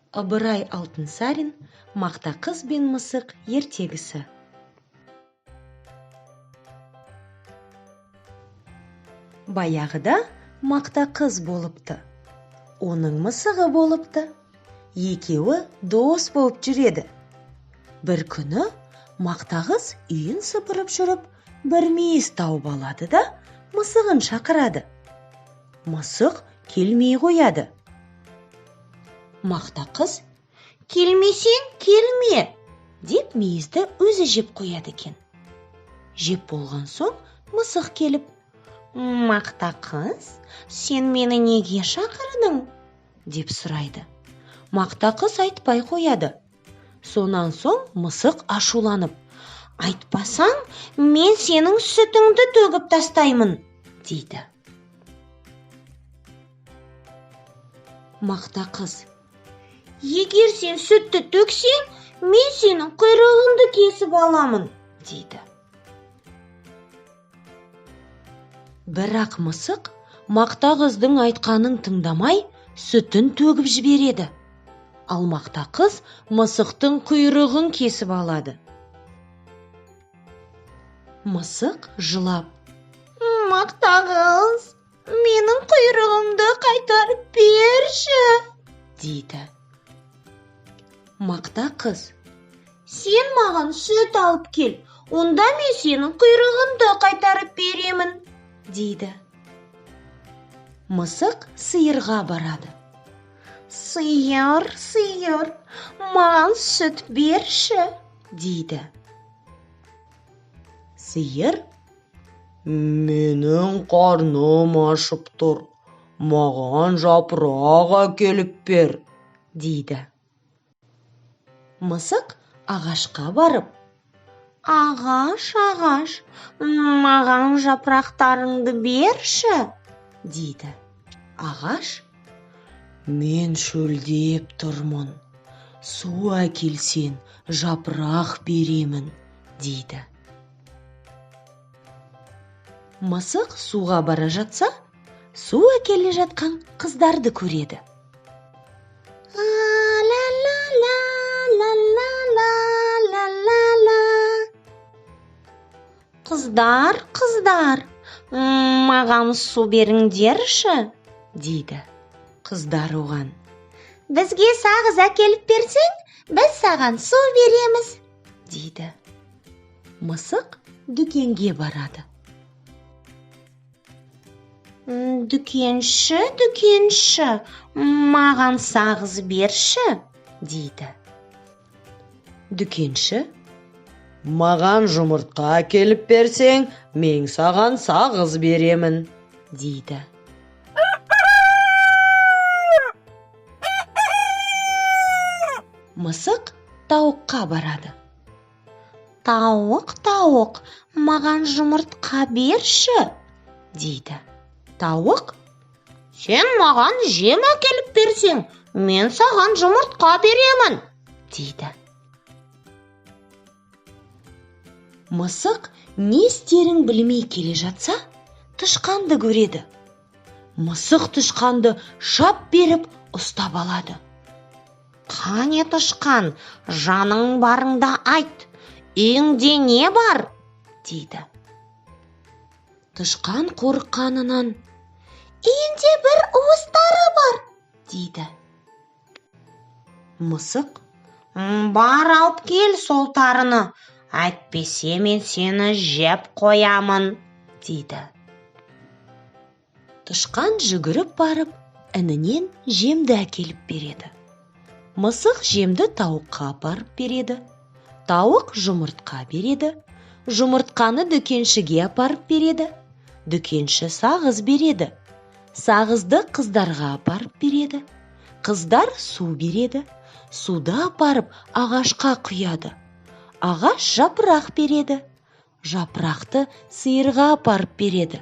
Ыбырай Алтынсарин, Мақта қыз бен мысық ертегісі. Баяғыда мақта қыз болыпты. Оның мысығы болыпты. Екеуі дос болып жүреді. Бір күні мақта қыз үйін сыпырып жүріп, бір мейіз тауып алады да мысығын шақырады. Мысық келмей қояды. Мақта қыз, келмесең келме, деп мейізді өзі жеп қояды екен. Жеп болған соң мысық келіп, мақта қыз, сен мені неге шақырдың? Деп сұрайды. Мақта қыз айтпай қояды. Сонан соң мысық ашуланып, айтпасаң, мен сенің сүтіңді төгіп тастаймын, дейді. Мақта қыз, егер сен сүтті төксең, мен сенің құйрығыңды кесіп аламын, дейді. Бірақ мысық мақта қыздың айтқанын тыңдамай, сүтін төгіп жібереді. Ал мақта қыз мысықтың құйрығын кесіп алады. Мысық жылап, мақта қыз, менің құйрығымды қайтарып берші, дейді. Мақта қыз, сен маған сүт алып кел, онда мен сенің құйрығыңды қайтарып беремін, дейді. Мысық сиырға барады. Сиыр, сиыр, маған сүт берші, дейді. Сиыр, менің қарным ашып тұр, маған жапырақ әкеліп бер, дейді. Мысық ағашқа барып, ағаш, ағаш, маған жапырақтарыңды берші, дейді. Ағаш, мен шөлдеп тұрмын, су әкелсең жапырақ беремін, дейді. Мысық суға бара жатса, су әкеле жатқан қыздарды көреді. Қыздар, қыздар, маған су беріңдерші, дейді. Қыздар оған, бізге сағыз әкеліп берсең, біз саған су береміз, дейді. Мысық дүкенге барады. Дүкенші, дүкенші, маған сағыз берші, дейді. Дүкенші, маған жұмыртқа әкеліп берсең, мен саған сағыз беремін, дейді. Мысық тауыққа барады. Тауық, тауық, маған жұмыртқа берші, дейді. Тауық, сен маған жем әкеліп берсең, мен саған жұмыртқа беремін, дейді. Мысық не істерін білмей келе жатса, тышқанды көреді. Мысық тышқанды шап беріп ұстап алады. Қане тышқан, жаның барыңда айт, үйіңде не бар, дейді. Тышқан қорыққанынан, үйінде бір уыс тары бар, дейді. Мысық, бар алып кел сол тарыны, әйтпесе мен сені жеп қоямын, дейді. Тышқан жүгіріп барып, інінен жемді әкеліп береді. Мысық жемді тауыққа апарып береді. Тауық жұмыртқа береді. Жұмыртқаны дүкеншіге апарып береді. Дүкенші сағыз береді. Сағызды қыздарға апарып береді. Қыздар су береді. Суды апарып ағашқа құяды. Ағаш жапырақ береді. Жапырақты сиырға апарып береді.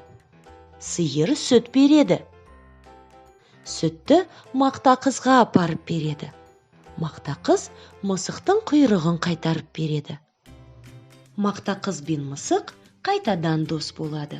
Сиыр сүт береді. Сүтті мақта қызға апарып береді. Мақта қыз мысықтың құйрығын қайтарып береді. Мақта қыз бен мысық қайтадан дос болады.